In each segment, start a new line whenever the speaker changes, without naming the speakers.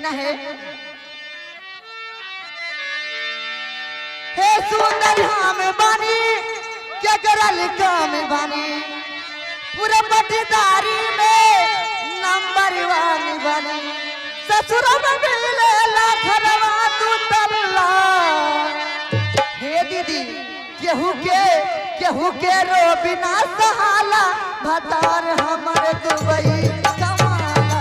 कहना है, हे सुंदर हम बानी क्या करल काम बानी, पूरे पटीदारी में नंबर 1 बानी, ससुर में मिले लाखरवा तू तल्ला। हे दीदी केहू के रो बिना सहाला, भतार हमर दुबई कमाला,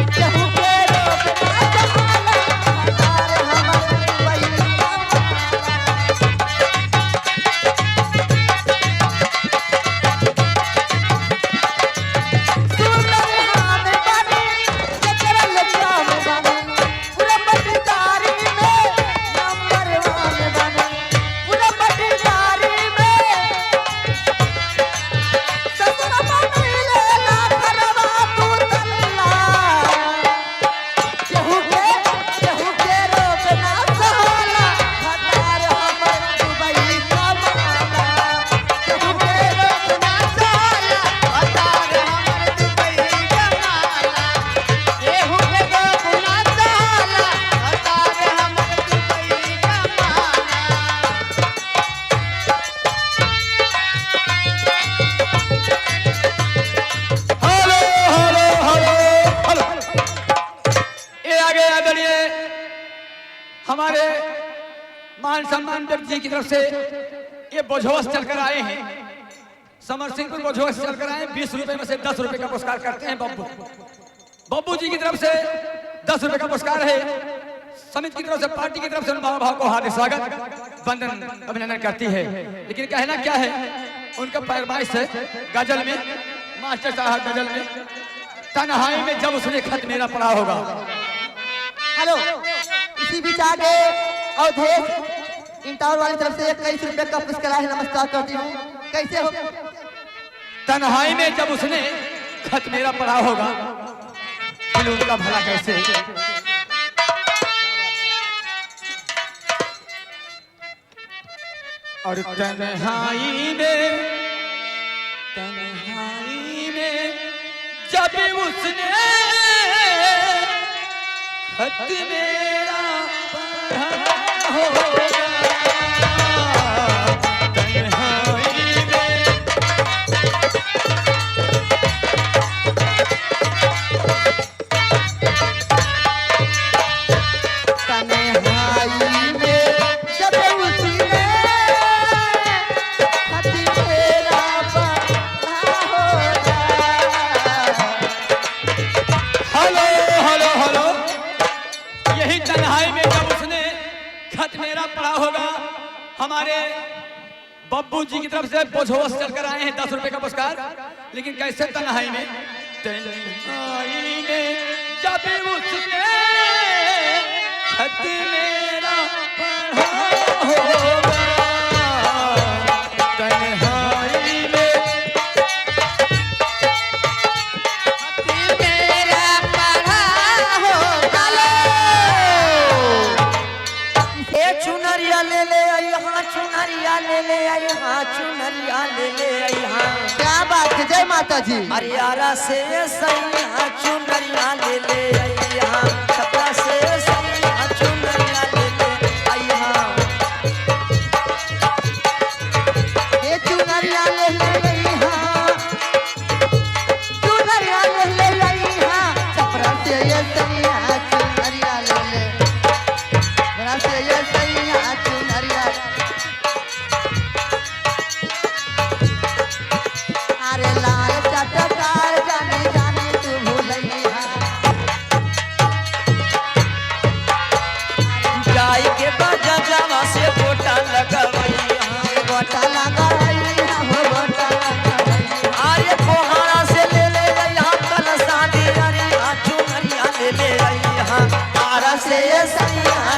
केहू के रो बिना सहाला, भतार हमर दुबई
हमारे मान सम्मान जी की तरफ से ये बोझोस चलकर आए हैं, समर सिंहपुर बोझोस चलकर आए। 20 रुपए में से 10 रुपए का पुरस्कार करते हैं बब्बू जी की तरफ से 10 रुपए का पुरस्कार है। समिति की तरफ से, पार्टी की तरफ से महाभाव को हार्दिक स्वागत वंदन अभिनंदन करती है। लेकिन कहना क्या है, उनका फरमाइश है गजल में, मास्टर साहब गजल में, तन्हाई में जब उसने खत मेरा पढ़ा होगा।
हेलो, इसी बीच आगे अवधेश इंटावर वाली तरफ से 21 रुपए का पुरस्कार है। नमस्कार करती हूँ, कैसे हो?
तन्हाई में जब उसने खत मेरा पढ़ा होगा, दिल उनका भला कैसे। और तन्हाई में जब उसने खत मेरा पढ़ा होगा, हमारे बब्बू जी की तरफ से बोझोस चलकर आए हैं 10 रुपए का पुरस्कार। लेकिन कैसे तन्हाई में जब उसने खत मेरा पढ़ा होगा, तन्हाई में खत मेरा पढ़ा होगा।
ये चुनरिया ले ले चुनरिया ले ले आई हाँ, चुनरिया ले ले आई हाँ। क्या बात है, जय माता जी। हरियाणा से सही हाँ, चुनरिया ले ले आई हाँ, छपरा से सही हाँ, चुनरिया ले ले आई हाँ। ये चुनरिया ले ले आई हाँ, चुनरिया ले ले आई हाँ, छपरा से ये सही हाँ, चुनरिया ले ले, छपरा से ये सही हाँ, चुनरिया। अरे लाल चटकार जाने जाने तू भूलैया,
जाई के बाजा जावा से गोटा लगावैया,
गोटा लगावैया हो गोटा लगावैया।
अरे कोहारा से ले ले यहाँ कल शादी, अरे चुनरिया ले ले यहाँ,
तारा से सैया